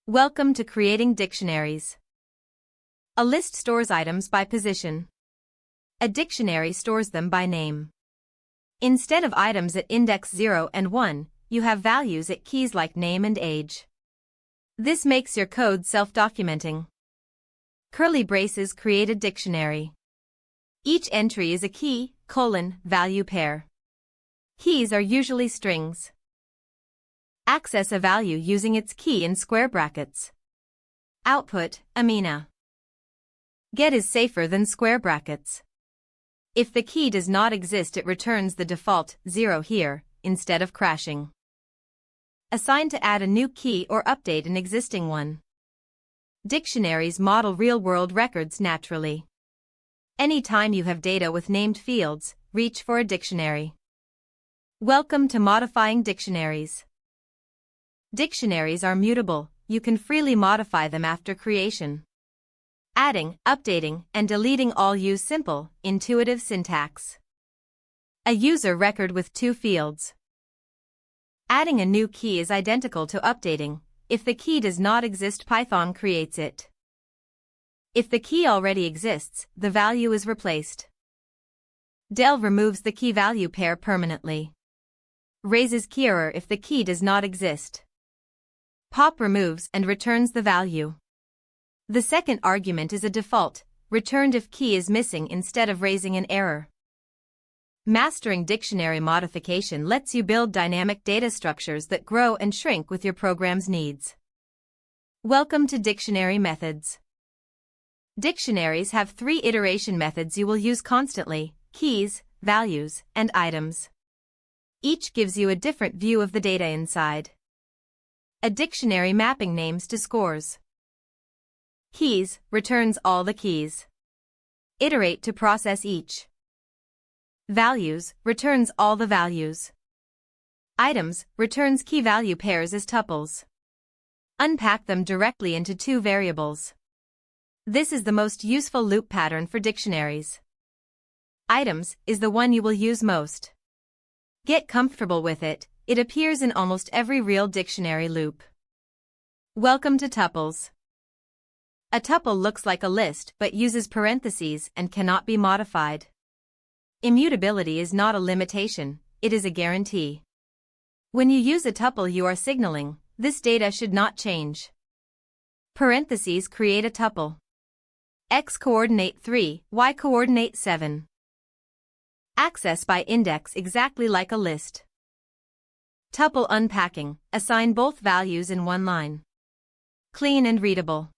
Welcome to creating dictionaries. A list stores items by position. A dictionary stores them by name. Instead of items at index 0 and 1, you have values at keys like name and age. This makes your code self-documenting. Curly braces create a dictionary. Each entry is a key, value pair. Keys are usually strings. Access a value using its key in square brackets. Output, amina. Get is safer than square brackets. If the key does not exist, it returns the default 0 here, instead of crashing. Assign to add a new key or update an existing one. Dictionaries model real-world records naturally. Anytime you have data with named fields, reach for a dictionary. Welcome to modifying dictionaries. Dictionaries are mutable, you can freely modify them after creation. Adding, updating, and deleting all use simple, intuitive syntax. A user record with 2 fields. Adding a new key is identical to updating. If the key does not exist, Python creates it. If the key already exists, the value is replaced. Del removes the key value pair permanently. Raises key error if the key does not exist. Pop removes and returns the value. The second argument is a default, returned if key is missing instead of raising an error. Mastering dictionary modification lets you build dynamic data structures that grow and shrink with your program's needs. Welcome to dictionary methods. Dictionaries have 3 iteration methods you will use constantly: keys, values, and items. Each gives you a different view of the data inside. A dictionary mapping names to scores. Keys returns all the keys. Iterate to process each. Values returns all the values. Items returns key value pairs as tuples. Unpack them directly into 2 variables. This is the most useful loop pattern for dictionaries. Items is the one you will use most. Get comfortable with it, it appears in almost every real dictionary loop. Welcome to tuples. A tuple looks like a list but uses parentheses and cannot be modified. Immutability is not a limitation, it is a guarantee. When you use a tuple, you are signaling, this data should not change. Parentheses create a tuple. X coordinate 3, Y coordinate 7. Access by index exactly like a list. Tuple unpacking, assign both values in one line. Clean and readable.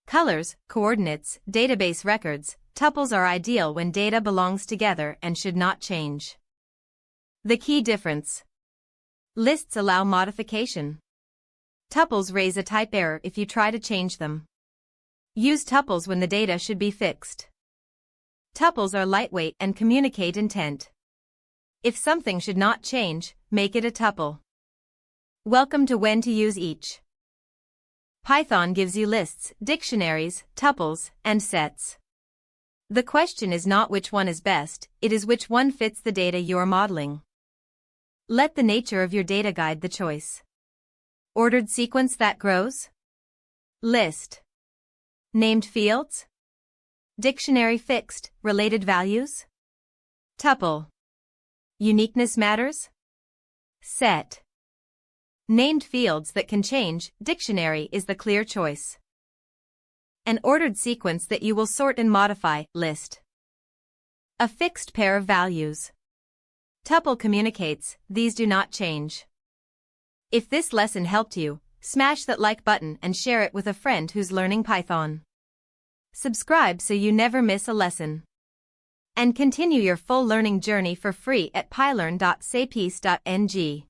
Colors, coordinates, database records, tuples are ideal when data belongs together and should not change. The key difference. Lists allow modification. Tuples raise a type error if you try to change them. Use tuples when the data should be fixed. Tuples are lightweight and communicate intent. If something should not change, make it a tuple. Welcome to when to use each. Python gives you lists, dictionaries, tuples, and sets. The question is not which one is best, it is which one fits the data you're modeling. Let the nature of your data guide the choice. Ordered sequence that grows? List. Named fields? Dictionary fixed, related values? Tuple. Uniqueness matters? Set. Named fields that can change, dictionary is the clear choice. An ordered sequence that you will sort and modify, list. A fixed pair of values. Tuple communicates, these do not change. If this lesson helped you, smash that like button and share it with a friend who's learning Python. Subscribe so you never miss a lesson. And continue your full learning journey for free at pylearn.saypeace.ng.